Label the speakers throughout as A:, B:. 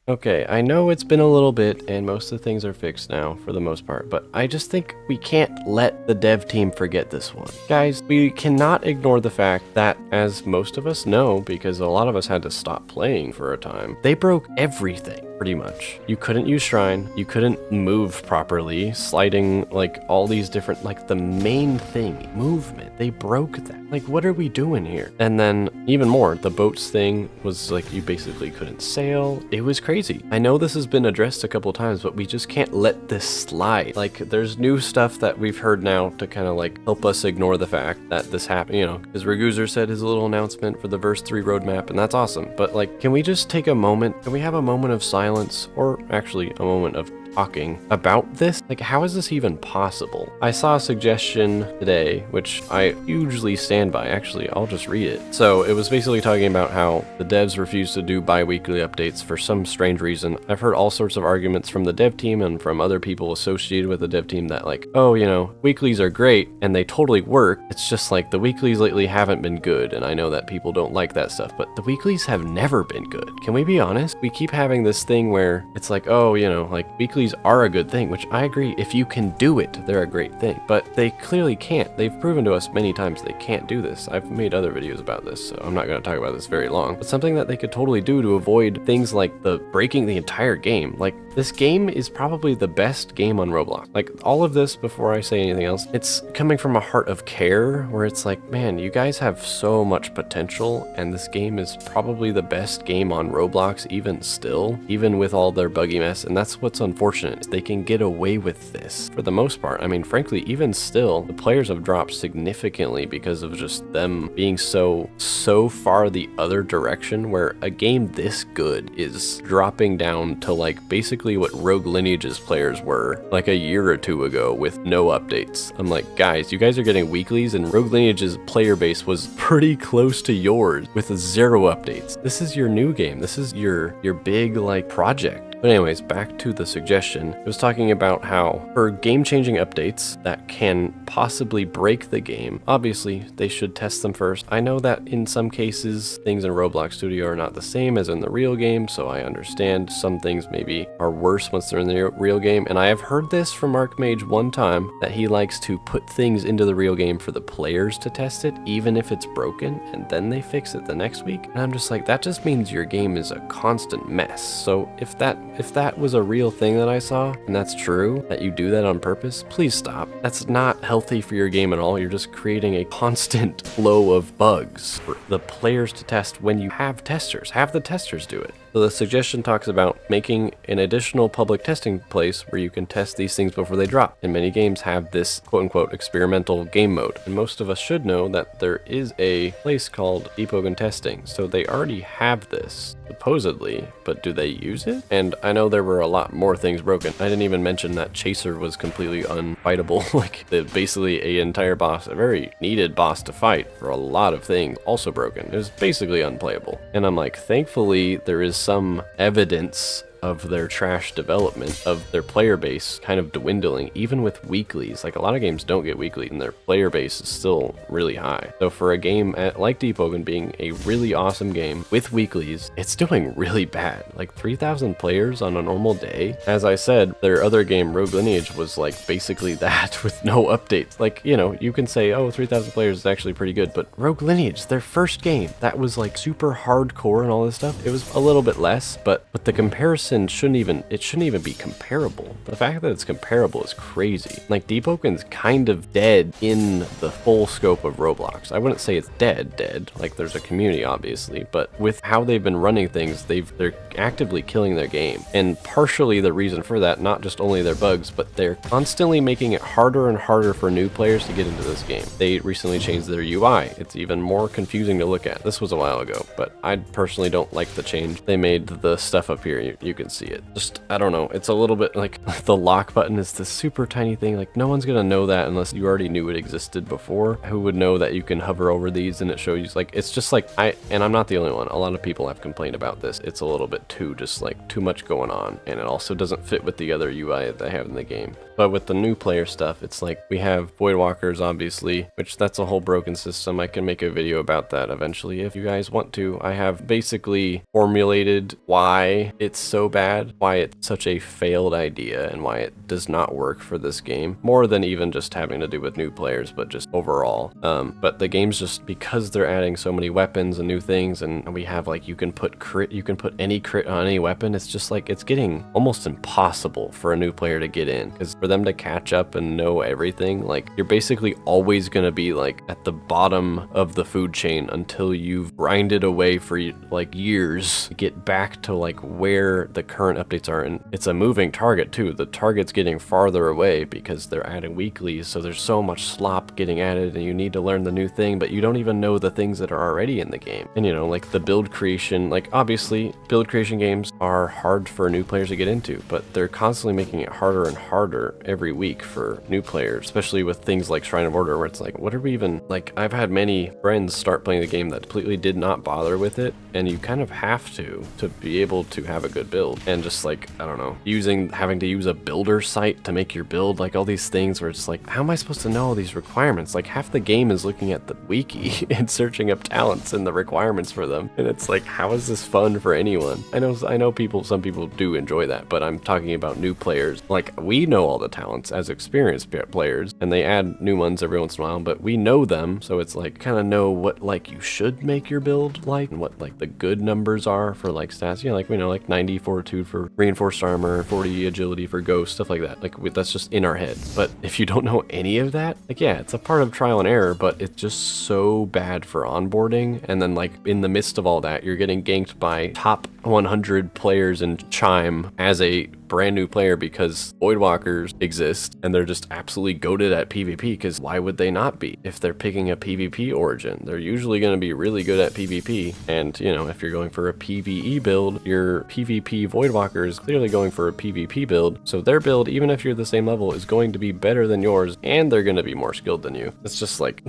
A: Okay, I know it's been a little bit and most of the things are fixed now for the most part, but I just think we can't let the dev team forget this one. Guys, we cannot ignore the fact that, as most of us know, because a lot of us had to stop playing for a time, they broke everything. Pretty much. You couldn't use Shrine, you couldn't move properly, sliding like all these different, like the main thing, movement. They broke that. Like, what are we doing here? And then even more, the boats thing was like you basically couldn't sail. It was crazy. I know this has been addressed a couple times, but we just can't let this slide. Like, there's new stuff that we've heard now to kind of like help us ignore the fact that this happened, you know, because Raguzer said his little announcement for the verse 3 roadmap, and that's awesome. But like, can we just take a moment? Can we have a moment of silence? Or actually a moment of talking about this? Like, how is this even possible? I saw a suggestion today, which I hugely stand by. Actually, I'll just read it. So it was basically talking about how the devs refuse to do bi-weekly updates for some strange reason. I've heard all sorts of arguments from the dev team and from other people associated with the dev team that like, oh, you know, weeklies are great and they totally work. It's just like the weeklies lately haven't been good. And I know that people don't like that stuff, but the weeklies have never been good. Can we be honest? We keep having this thing where it's like, oh, you know, like weeklies are a good thing, which I agree. If you can do it, they're a great thing, but they clearly can't. They've proven to us many times they can't do this. I've made other videos about this, so I'm not going to talk about this very long, but something that they could totally do to avoid things like the breaking the entire game. Like, this game is probably the best game on Roblox. Like, all of this, before I say anything else, it's coming from a heart of care where it's like, man, you guys have so much potential, and this game is probably the best game on Roblox even still, even with all their buggy mess. And that's what's unfortunate. They can get away with this for the most part. I mean, frankly, even still, the players have dropped significantly because of just them being so far the other direction, where a game this good is dropping down to like basically what Rogue Lineage's players were like a year or two ago with no updates. I'm like, guys, you guys are getting weeklies, and Rogue Lineage's player base was pretty close to yours with 0 updates. This is your new game. This is your big like project. But anyways, back to the suggestion. It was talking about how for game-changing updates that can possibly break the game, obviously they should test them first. I know that in some cases, things in Roblox Studio are not the same as in the real game, so I understand some things maybe are worse once they're in the real game. And I have heard this from Archmage one time, that he likes to put things into the real game for the players to test it, even if it's broken, and then they fix it the next week. And I'm just like, that just means your game is a constant mess. So if that was a real thing that I saw, and that's true, that you do that on purpose, please stop. That's not healthy for your game at all. You're just creating a constant flow of bugs for the players to test when you have testers. Have the testers do it. So the suggestion talks about making an additional public testing place where you can test these things before they drop. And many games have this quote-unquote experimental game mode. And most of us should know that there is a place called Deepwoken testing. So they already have this, supposedly, but do they use it? And I know there were a lot more things broken. I didn't even mention that Chaser was completely unfightable. Like, basically an entire boss, a very needed boss to fight for a lot of things, also broken. It was basically unplayable. And I'm like, thankfully there is some evidence of their trash development, of their player base kind of dwindling, even with weeklies. Like, a lot of games don't get weekly and their player base is still really high. So for a game like Deepwoken being a really awesome game with weeklies, it's doing really bad. Like 3,000 players on a normal day. As I said, their other game, Rogue Lineage, was like basically that with no updates. Like, you know, you can say, oh, 3,000 players is actually pretty good, but Rogue Lineage, their first game, that was like super hardcore and all this stuff. It was a little bit less, but the comparison shouldn't even be comparable. The fact that it's comparable is crazy. Like, Deepwoken's kind of dead in the full scope of Roblox. I wouldn't say it's dead. Like, there's a community, obviously, but with how they've been running things, they're actively killing their game. And partially the reason for that, not just only their bugs, but they're constantly making it harder and harder for new players to get into this game. They recently changed their UI. It's even more confusing to look at. This was a while ago, but I personally don't like the change. They made the stuff up here. You can see it. Just, I don't know. It's a little bit like the lock button is this super tiny thing. Like, no one's gonna know that unless you already knew it existed before. Who would know that you can hover over these and it shows you, like, it's just like, and I'm not the only one. A lot of people have complained about this. It's a little bit just like too much going on, and it also doesn't fit with the other UI that they have in the game. But with the new player stuff, it's like we have Voidwalkers, obviously, which that's a whole broken system. I can make a video about that eventually if you guys want to. I have basically formulated why it's so so bad, why it's such a failed idea, and why it does not work for this game, more than even just having to do with new players, but just overall. But the game's just, because they're adding so many weapons and new things, and we have like, you can put any crit on any weapon, it's just like, it's getting almost impossible for a new player to get in, because for them to catch up and know everything, like, you're basically always going to be like at the bottom of the food chain until you've grinded away for like years to get back to like where the current updates are. And it's a moving target too. The target's getting farther away because they're adding weeklies, so there's so much slop getting added, and you need to learn the new thing, but you don't even know the things that are already in the game. And you know, like the build creation, like obviously build creation games are hard for new players to get into, but they're constantly making it harder and harder every week for new players, especially with things like Shrine of Order, where it's like, what are we even, like, I've had many friends start playing the game that completely did not bother with it, and you kind of have to be able to have a good build. And just like, I don't know, having to use a builder site to make your build, like all these things where it's like, how am I supposed to know all these requirements? Like half the game is looking at the wiki and searching up talents and the requirements for them, and it's like, how is this fun for anyone? I know some people do enjoy that, but I'm talking about new players. Like, we know all the talents as experienced players, and they add new ones every once in a while, but we know them, so it's like, kind of know what like you should make your build like, and what like the good numbers are for like stats. You know, like we know like 90 fortitude for reinforced armor, 40 agility for ghost, stuff like that. Like that's just in our heads. But if you don't know any of that, like, yeah, it's a part of trial and error, but it's just so bad for onboarding. And then like in the midst of all that, you're getting ganked by top 100 players in Chime as a brand new player because Voidwalkers exist, and they're just absolutely goated at PvP, because why would they not be? If they're picking a PvP origin, they're usually going to be really good at PvP. And you know, if you're going for a PvE build, your PvP Voidwalker is clearly going for a PvP build, so their build, even if you're the same level, is going to be better than yours, and they're going to be more skilled than you. It's just like,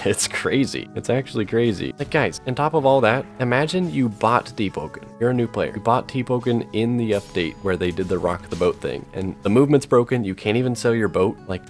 A: it's crazy. It's actually crazy. Like, guys, on top of all that, imagine you bought Deepwoken. You're a new player. You bought Deepwoken in the update where they did the rock the boat thing, and the movement's broken. You can't even sell your boat. Like,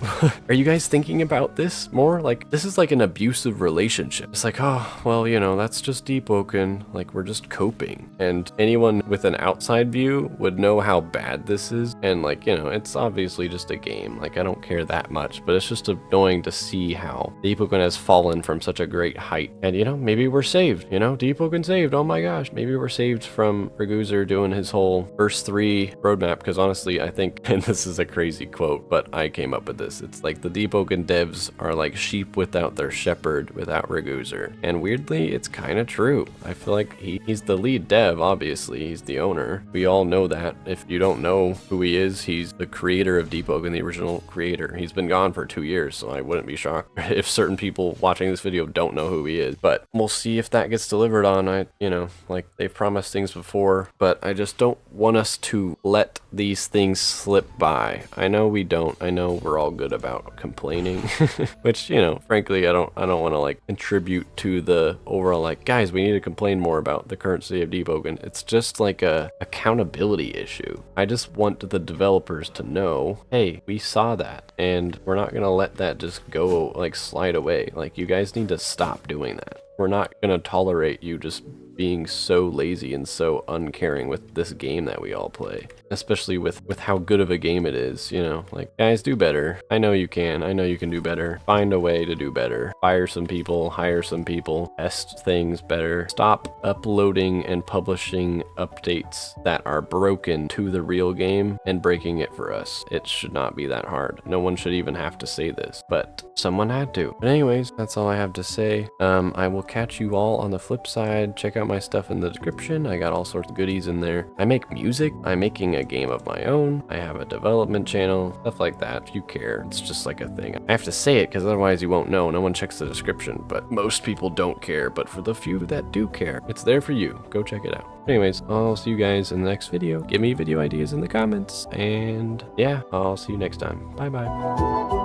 A: are you guys thinking about this more? Like, this is like an abusive relationship. It's like, oh, well, you know, that's just Deepwoken. Like, we're just coping. And anyone with an outside view would know how bad this is. And like, you know, it's obviously just a game. Like, I don't care that much, but it's just annoying to see how Deepwoken has fallen from such a great height. And you know, maybe we're saved. You know, Deepwoken saved. Oh my gosh, maybe we're saved from Raguzer doing his whole verse 3 roadmap. Because honestly, I think, and this is a crazy quote, but I came up with this, it's like the Deepwoken devs are like sheep without their shepherd without Raguzer. And weirdly, it's kind of true. I feel like he's the lead dev, obviously, he's the owner. We all know that. If you don't know who he is, he's the creator of Deepwoken, the original creator. He's been gone for 2 years, so I wouldn't be shocked if certain people watching this video don't know who he is. But we'll see if that gets delivered on. You know, like, they've promised things before, but I just don't want us to let these things slip by. I know we don't. I know we're all good about complaining, which, you know, frankly, I don't want to like contribute to the overall like, guys, we need to complain more about the current state of Deepwoken. It's just like a accountability issue. I just want the developers to know, hey, we saw that, and we're not gonna let that just go like slide away. Like, you guys need to stop doing that. We're not gonna tolerate you just being so lazy and so uncaring with this game that we all play, especially with how good of a game it is. You know, like, guys, do better. I know you can. I know you can do better. Find a way to do better. Fire some people, hire some people, test things better. Stop uploading and publishing updates that are broken to the real game and breaking it for us. It should not be that hard. No one should even have to say this, but someone had to. But anyways, that's all I have to say. I will catch you all on the flip side. Check out my stuff in the description. I got all sorts of goodies in there. I make music. I'm making a game of my own. I have a development channel, stuff like that. If you care, it's just like a thing. I have to say it because otherwise you won't know. No one checks the description, but most people don't care. But for the few that do care, it's there for you. Go check it out. Anyways, I'll see you guys in the next video. Give me video ideas in the comments, and yeah, I'll see you next time. Bye bye.